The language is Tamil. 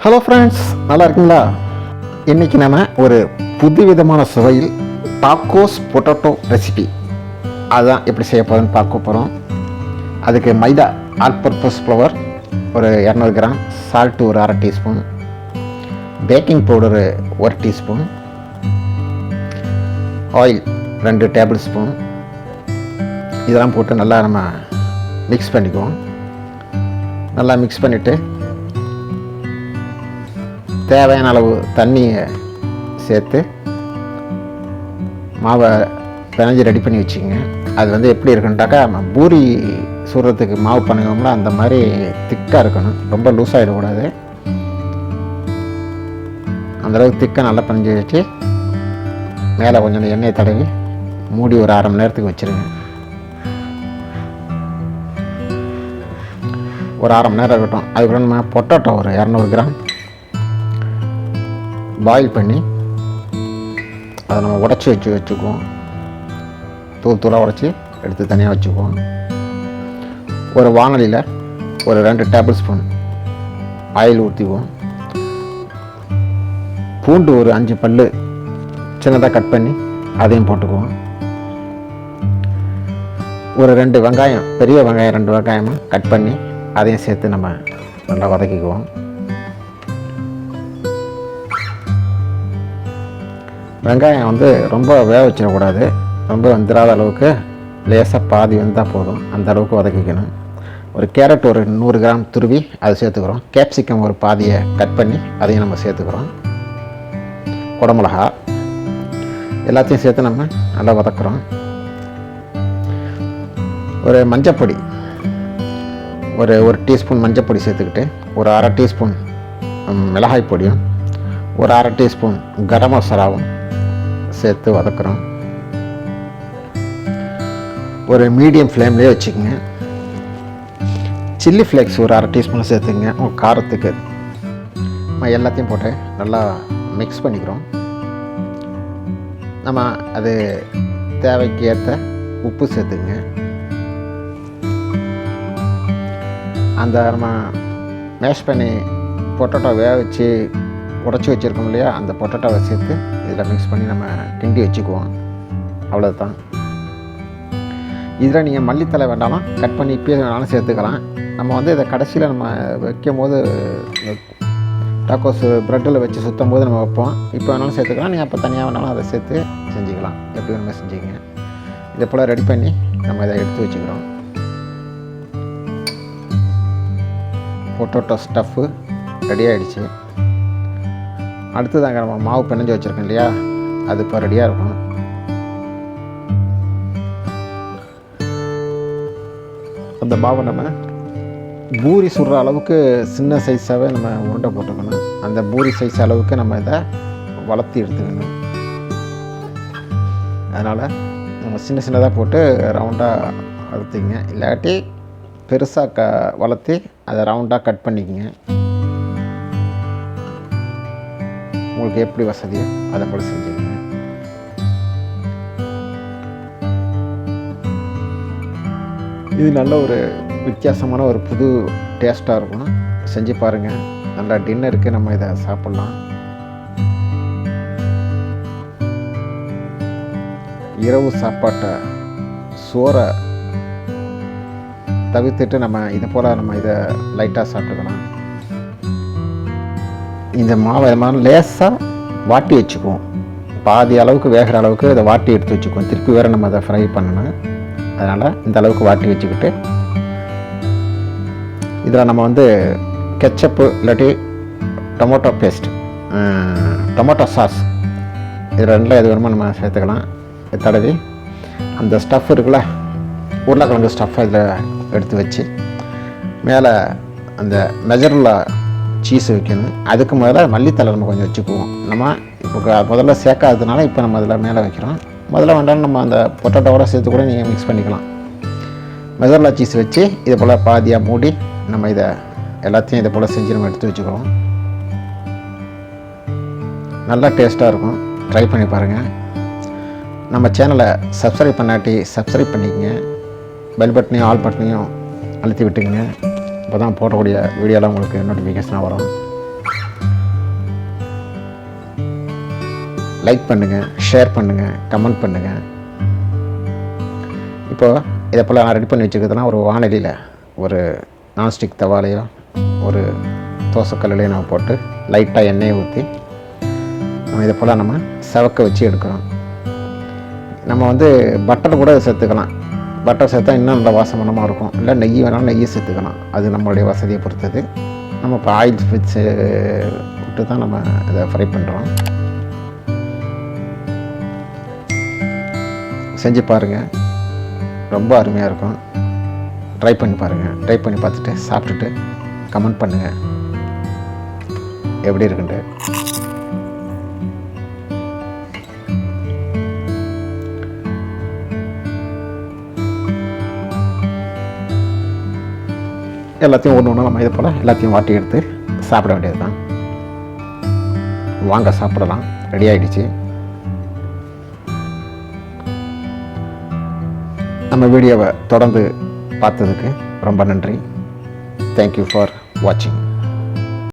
ஹலோ ஃப்ரெண்ட்ஸ், நல்லா இருக்குங்களா? இன்றைக்கி நம்ம ஒரு புதுவிதமான சுவையில் டாக்கோஸ் பொட்டேட்டோ ரெசிபி அதுதான் எப்படி செய்ய போகிறோன்னு பார்க்க போகிறோம். அதுக்கு மைதா ஆல் பர்பஸ் ஃப்ளவர் ஒரு 200 கிராம், சால்ட்டு ஒரு அரை teaspoon, baking powder 1 teaspoon, oil 2 table spoon, இதெல்லாம் போட்டு நல்லா நம்ம மிக்ஸ் பண்ணிக்குவோம். நல்லா மிக்ஸ் பண்ணிவிட்டு தேவையான அளவு தண்ணியை சேர்த்து மாவை பிணைஞ்சி ரெடி பண்ணி வச்சுக்கோங்க. அது எப்படி இருக்குன்ட்டாக்கா பூரி சுடுறதுக்கு மாவு பண்ணுவோம்ல, அந்த மாதிரி திக்காக இருக்கணும். ரொம்ப லூஸாகிடக்கூடாது. அந்தளவுக்கு திக்காக நல்லா பிணைஞ்சி வச்சு மேலே கொஞ்சம் எண்ணெயை தடவி மூடி ஒரு அரை மணி நேரத்துக்கு வச்சுருங்க. ஒரு அரை மணி நேரம் இருக்கட்டும். அதுக்கப்புறம் நம்ம பொட்டேட்டோ ஒரு 200 கிராம் பாயில் பண்ணி அதை நம்ம உடச்சி வச்சுக்குவோம். தூளாக உடச்சி எடுத்து தனியாக வச்சுக்குவோம். ஒரு வானலியில் ஒரு 2 டேபிள் ஸ்பூன் ஆயில் ஊற்றிக்குவோம். பூண்டு ஒரு 5 பல் சின்னதாக கட் பண்ணி அதையும் போட்டுக்குவோம். ஒரு 2 வெங்காயம், பெரிய வெங்காயம் 2 வெங்காயமாக கட் பண்ணி அதையும் சேர்த்து நம்ம நல்லா வதக்கிக்குவோம். வெங்காயம் ரொம்ப வேக வச்சிடக்கூடாது. ரொம்ப வந்துடாத அளவுக்கு லேசாக பாதி வந்தால் போதும். அந்த அளவுக்கு வதக்கிக்கணும். ஒரு கேரட் ஒரு 100 கிராம் துருவி அதை சேர்த்துக்கிறோம். கேப்சிகம் ஒரு பாதியை கட் பண்ணி அதையும் நம்ம சேர்த்துக்கிறோம். குடமிளகா எல்லாத்தையும் சேர்த்து நம்ம நல்லா வதக்குறோம். ஒரு மஞ்சப்பொடி ஒரு டீஸ்பூன் மஞ்சப்பொடி சேர்த்துக்கிட்டு ஒரு அரை டீஸ்பூன் மிளகாய் பொடியும் ஒரு அரை டீஸ்பூன் கரம் மசாலாவும் சேர்த்து வதக்குறோம். ஒரு மீடியம் ஃப்ளேம்லேயே வச்சுக்கோங்க. சில்லி ஃப்ளேக்ஸ் ஒரு அரை டீஸ்பூன் சேர்த்துங்க உங்கள் காரத்துக்கு. நம்ம எல்லாத்தையும் போட்டு நல்லா மிக்ஸ் பண்ணிக்கிறோம். நம்ம அது தேவைக்கு ஏற்ற உப்பு சேர்த்துங்க. அந்த நம்ம மேஷ் பண்ணி பொட்டேட்டோ வேக வச்சு உடச்சி வச்சுருக்கோம் இல்லையா, அந்த பொட்டேட்டோவை சேர்த்து இதில் மிக்ஸ் பண்ணி நம்ம கிண்டி வச்சுக்குவோம். அவ்வளோதான். இதில் நீங்கள் மல்லித்தலை வேண்டாலும் கட் பண்ணி இப்போயே வேணாலும் சேர்த்துக்கலாம். நம்ம இதை கடைசியில் நம்ம வைக்கும் போது டாக்கோஸ் ப்ரெட்டில் வச்சு சுற்றும் போது நம்ம வைப்போம். இப்போ வேணாலும் சேர்த்துக்கலாம். நீங்கள் அப்போ தனியாக வேணாலும் அதை சேர்த்து செஞ்சுக்கலாம். எப்படி வேணுமே செஞ்சுக்கங்க. இதை போல் ரெடி பண்ணி நம்ம இதை எடுத்து வச்சுக்கிறோம். பொட்டேட்டோ ஸ்டஃப்பு ரெடி ஆகிடுச்சு. அடுத்ததாங்க நம்ம மாவு பிணைஞ்சி வச்சுருக்கோம் இல்லையா, அது இப்போ ரெடியாக இருக்கும். அந்த மாவை நம்ம பூரி சுடுற அளவுக்கு சின்ன சைஸாகவே நம்ம உருண்டை போட்டுக்கணும். அந்த பூரி சைஸ் அளவுக்கு நம்ம இதை வளர்த்தி எடுத்துக்கணும். அதனால் நம்ம சின்னதாக போட்டு ரவுண்டாக வளர்த்திங்க. இல்லாட்டி பெருசாக வளர்த்தி அதை ரவுண்டாக கட் பண்ணிக்கங்க. உங்களுக்கு எப்படி வசதியோ அதை போல் செஞ்சுக்கங்க. இது நல்ல ஒரு வித்தியாசமான ஒரு புது டேஸ்ட்டாக இருக்கும். செஞ்சு பாருங்கள். நல்லா டின்னருக்கு நம்ம இதை சாப்பிட்லாம். இரவு சாப்பாட்டை சோறை தவிர்த்துட்டு நம்ம இதை போல் நம்ம இதை லைட்டாக சாப்பிட்டுக்கலாம். இந்த மாவை மாதிரி லேசாக வாட்டி வச்சுக்குவோம். பாதி அளவுக்கு வேகிற அளவுக்கு இதை வாட்டி எடுத்து வச்சுக்குவோம். திருப்பி வேறு நம்ம அதை ஃப்ரை பண்ணணும். அதனால் இந்த அளவுக்கு வாட்டி வச்சுக்கிட்டு இதில் நம்ம கெச்சப்பு இல்லாட்டி டொமேட்டோ பேஸ்ட், டொமேட்டோ சாஸ், இது ரெண்டில் எது வேணுமோ நம்ம சேர்த்துக்கலாம். தடவி அந்த ஸ்டஃப் இருக்குல்ல, உருளைக்கிழங்கு ஸ்டஃப் இதில் எடுத்து வச்சு மேலே அந்த மெஜருலா சீஸ் வைக்கணும். அதுக்கு முதல்ல மல்லித்தலை நம்ம கொஞ்சம் வச்சுக்குவோம். நம்ம இப்போ முதல்ல சேர்க்காததுனால இப்போ நம்ம அதில் மேலே வைக்கிறோம். முதல்ல வேண்டாலும் நம்ம அந்த பொட்டேட்டோவோட சேர்த்து கூட நீங்கள் மிக்ஸ் பண்ணிக்கலாம். மெஜர்லா சீஸ் வச்சு இதை போல் பாதியாக மூடி நம்ம இதை எல்லாத்தையும் இதை போல் செஞ்சு நம்ம எடுத்து வச்சுக்கிறோம். நல்லா டேஸ்ட்டாக இருக்கும். ட்ரை பண்ணி பாருங்கள். நம்ம சேனலை சப்ஸ்கிரைப் பண்ணாட்டி சப்ஸ்கிரைப் பண்ணிக்கங்க. பெல் பட்டனையும் ஆல் பட்டனையும் அழுத்தி விட்டுங்க. அப்போ தான் போடக்கூடிய வீடியோலாம் உங்களுக்கு நோட்டிஃபிகேஷனாக வரும். லைக் பண்ணுங்கள், ஷேர் பண்ணுங்கள், கமெண்ட் பண்ணுங்கள். இப்போது இதை போல் நான் ரெடி பண்ணி வச்சுக்கிறதுனா ஒரு வானலியில் ஒரு நான்ஸ்டிக் தவாலையோ ஒரு தோசைக்கல்லையோ நம்ம போட்டு லைட்டாக எண்ணெயை ஊற்றி நம்ம இதை போல் நம்ம செவக்க வச்சு எடுக்கிறோம். நம்ம வந்து பட்டர் கூட சேர்த்துக்கலாம். பட்டர் சேர்த்தா இன்னும் நல்ல வாசமானமாக இருக்கும். இல்லை நெய் வேணாலும் நெய்யை சேர்த்துக்கலாம். அது நம்மளுடைய வசதியை பொறுத்தது. நம்ம இப்போ ஆயில் ஃபிட்ஸு விட்டு தான் நம்ம இதை ஃப்ரை பண்ணுறோம். செஞ்சு பாருங்கள், ரொம்ப அருமையாக இருக்கும். ட்ரை பண்ணி பாருங்கள். ட்ரை பண்ணி பார்த்துட்டு சாப்பிட்டுட்டு கமெண்ட் பண்ணுங்கள் எப்படி இருக்குன்ட்டு. எல்லாத்தையும் ஒன்று ஒன்று நம்ம இதை போல் எல்லாத்தையும் வாட்டி எடுத்து சாப்பிட வேண்டியது தான். வாங்க சாப்பிடலாம். ரெடி ஆகிடுச்சு. நம்ம வீடியோவை தொடர்ந்து பார்த்ததுக்கு ரொம்ப நன்றி. தேங்க்யூ ஃபார் வாட்சிங்.